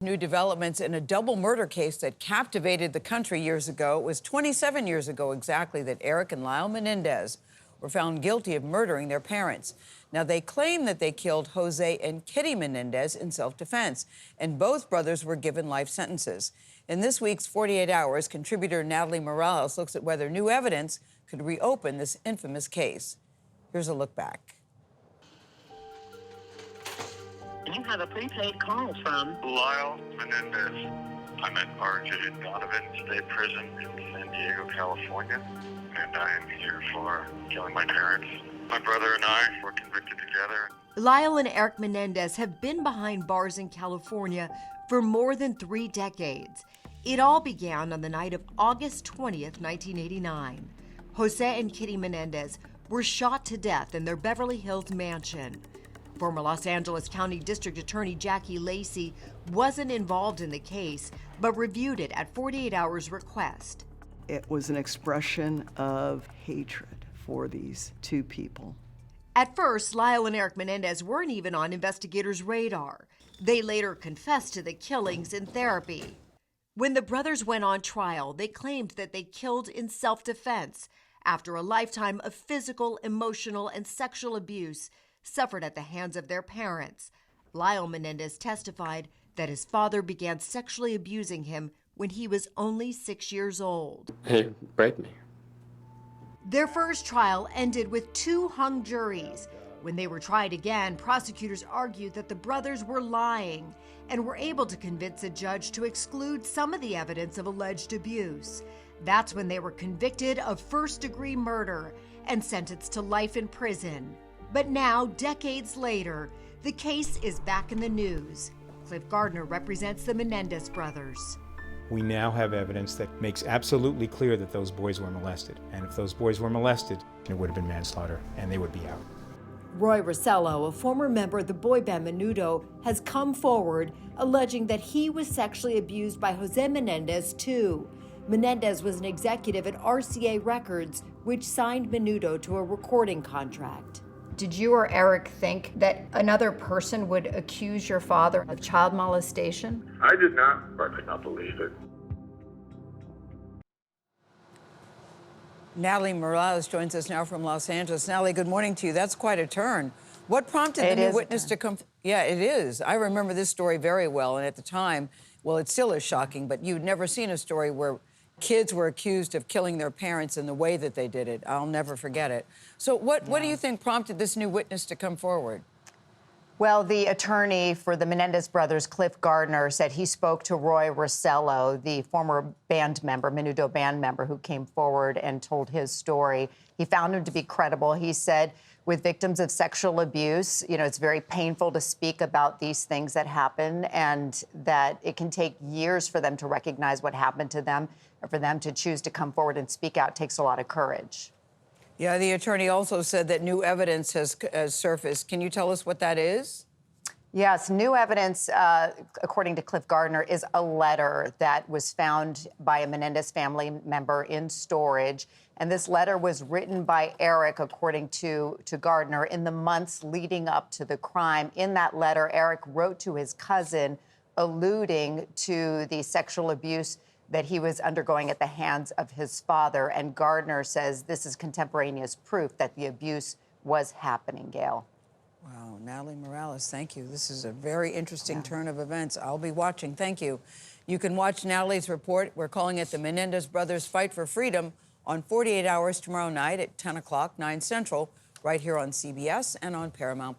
New developments in a double murder case that captivated the country years ago. It was 27 years ago exactly that Erik and Lyle Menendez were found guilty of murdering their parents. Now, they claim that they killed Jose and Kitty Menendez in self-defense, and both brothers were given life sentences. In this week's 48 Hours, contributor Natalie Morales looks at whether new evidence could reopen this infamous case. Here's a look back. You have a prepaid call from Lyle Menendez. I'm at RJ Donovan State Prison in San Diego, California, and I am here for killing my parents. My brother and I were convicted together. Lyle and Erik Menendez have been behind bars in California for more than 3 decades. It all began on the night of August 20th, 1989. Jose and Kitty Menendez were shot to death in their Beverly Hills mansion. Former Los Angeles County District Attorney Jackie Lacey wasn't involved in the case, but reviewed it at 48 Hours' request. It was an expression of hatred for these two people. At first, Lyle and Erik Menendez weren't even on investigators' radar. They later confessed to the killings in therapy. When the brothers went on trial, they claimed that they killed in self-defense after a lifetime of physical, emotional, and sexual abuse suffered at the hands of their parents. Lyle Menendez testified that his father began sexually abusing him when he was only 6 years old. He raped me. Their first trial ended with 2 hung juries. When they were tried again, prosecutors argued that the brothers were lying and were able to convince a judge to exclude some of the evidence of alleged abuse. That's when they were convicted of first-degree murder and sentenced to life in prison. But now, decades later, the case is back in the news. Cliff Gardner represents the Menendez brothers. We now have evidence that makes absolutely clear that those boys were molested. And if those boys were molested, it would have been manslaughter, and they would be out. Roy Rossello, a former member of the boy band Menudo, has come forward alleging that he was sexually abused by Jose Menendez, too. Menendez was an executive at RCA Records, which signed Menudo to a recording contract. Did you or Erik think that another person would accuse your father of child molestation? I did not, or I could not believe it. Natalie Morales joins us now from Los Angeles. Natalie, good morning to you. That's quite a turn. What prompted the new witness to come? Yeah, it is. I remember this story very well, and at the time, well, it still is shocking, but you'd never seen a story where kids were accused of killing their parents in the way that they did it. I'll never forget it. So what do you think prompted this new witness to come forward? Well, the attorney for the Menendez brothers, Cliff Gardner, said he spoke to Roy Rossello, the former band member, Menudo band member, who came forward and told his story. He found him to be credible. He said, with victims of sexual abuse, it's very painful to speak about these things that happen, and that it can take years for them to recognize what happened to them, or for them to choose to come forward and speak out takes a lot of courage. Yeah, the attorney also said that new evidence has surfaced. Can you tell us what that is? Yes, new evidence, according to Cliff Gardner, is a letter that was found by a Menendez family member in storage. And this letter was written by Erik, according to Gardner, in the months leading up to the crime. In that letter, Erik wrote to his cousin, alluding to the sexual abuse that he was undergoing at the hands of his father. And Gardner says this is contemporaneous proof that the abuse was happening, Gayle. Wow, Natalie Morales, thank you. This is a very interesting turn of events. I'll be watching. Thank you. You can watch Natalie's report. We're calling it The Menendez Brothers Fight for Freedom on 48 Hours tomorrow night at 10 o'clock, 9 Central, right here on CBS and on Paramount+.